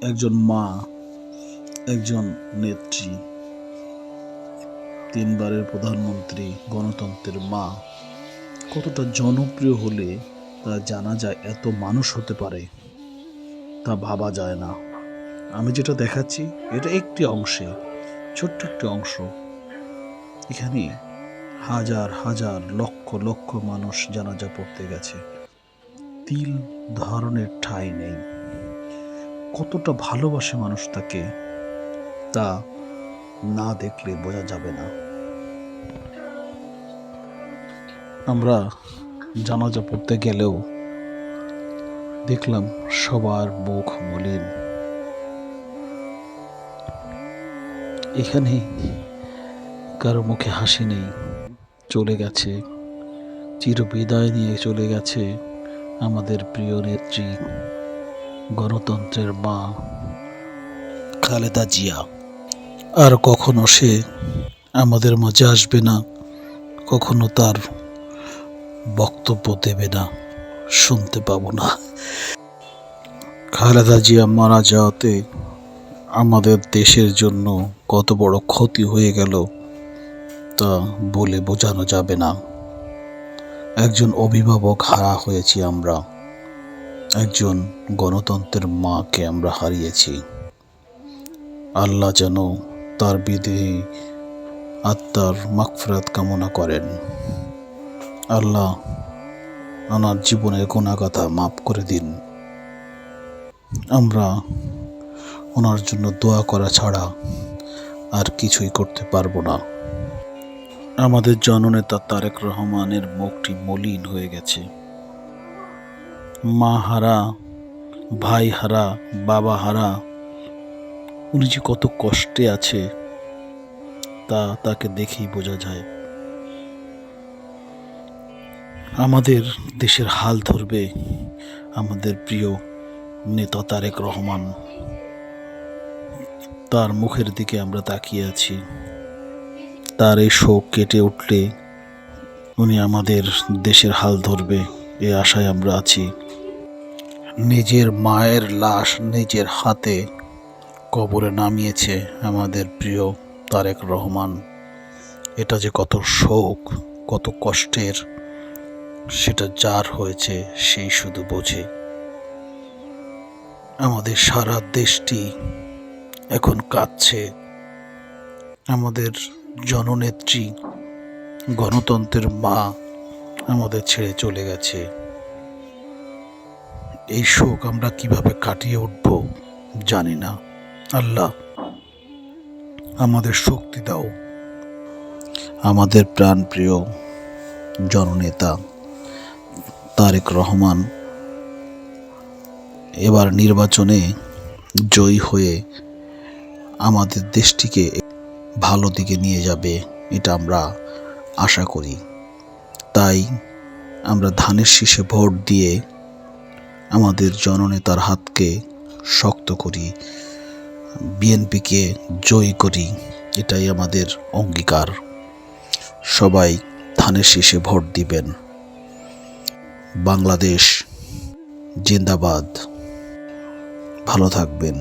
একজন মা, একজন নেত্রী, 3 বারের প্রধানমন্ত্রী, গণতন্ত্রের মা কতটা জনপ্রিয় হলে তা জানা যায়, এত মানুষ হতে পারে তা ভাবা যায় না। আমি যেটা দেখাচ্ছি এটা একটি অংশে, ছোট্ট একটি অংশ। এখানে হাজার হাজার লক্ষ লক্ষ মানুষ জানাজা পড়তে গেছে, তিল ধরনের ঠাঁই নেই। কতটা ভালোবাসে মানুষ তাকে, তা না দেখলে বোঝা যাবে না। আমরা জানাজা পড়তে গেলেও দেখলাম সবার মুখ মলিন। এখানে কারো মুখে হাসি নেই, চলে গেছে, চিরবিদায় নিয়ে চলে গেছে আমাদের প্রিয় নেত্রী, গণতন্ত্রের মা খালেদা জিয়া। আর কখনো সে আমাদের মাঝে আসবে না, কখনো তার বক্তব্য দেবে না, শুনতে পাবো না। খালেদা জিয়া মারা যাওয়াতে আমাদের দেশের জন্য কত বড় ক্ষতি হয়ে গেল তা বলে বোঝানো যাবে না। একজন অভিভাবক হারা হয়েছি আমরা, একজন গণতন্ত্রের মাকে আমরা হারিয়েছি। আল্লাহ যেন তার বিদেহী আত্মার মাগফিরাত কামনা করেন। আল্লাহ ওনার জীবনের গুনাহগাথা মাফ করে দিন। আমরা ওনার জন্য দোয়া করা ছাড়া আর কিছুই করতে পারবো না। আমাদের জননেতা তারেক রহমানের মুখটি মলিন হয়ে গেছে। মা হারা, ভাই হারা, বাবা হারা, উনি যে কত কষ্টে আছে তা তাকে দেখেই বোঝা যায়। আমাদের দেশের হাল ধরবে আমাদের প্রিয় নেতা তারেক রহমান। তার মুখের দিকে আমরা তাকিয়ে আছি। তার এই শোক কেটে উঠলে উনি আমাদের দেশের হাল ধরবে, এ আশায় আমরা আছি। নিজের মায়ের লাশ নিজের হাতে কবরে নামিয়েছে আমাদের প্রিয় তারেক রহমান। এটা যে কত শোক, কত কষ্টের, সেটা যার হয়েছে সেই শুধু বোঝে। আমাদের সারা দেশটি এখন কাঁদছে। আমাদের জননেত্রী, গণতন্ত্রের মা আমাদের ছেড়ে চলে গেছে। এই শোক আমরা কিভাবে কাটিয়ে উঠব জানি না। আল্লাহ আমাদের শক্তি দাও। আমাদের প্রাণপ্রিয় জননেতা তারেক রহমান এবার নির্বাচনে জয়ী হয়ে আমাদের দেশটিকে ভালো দিকে নিয়ে যাবে, এটা আমরা আশা করি। তাই আমরা ধানের শীষে ভোট দিয়ে আমাদের জননেতার হাতকে শক্ত করি, বিএনপিকে জয়ী করি, এটাই আমাদের অঙ্গীকার। সবাই ধানের শীষে ভোট দিবেন। বাংলাদেশ জিন্দাবাদ। ভালো থাকবেন।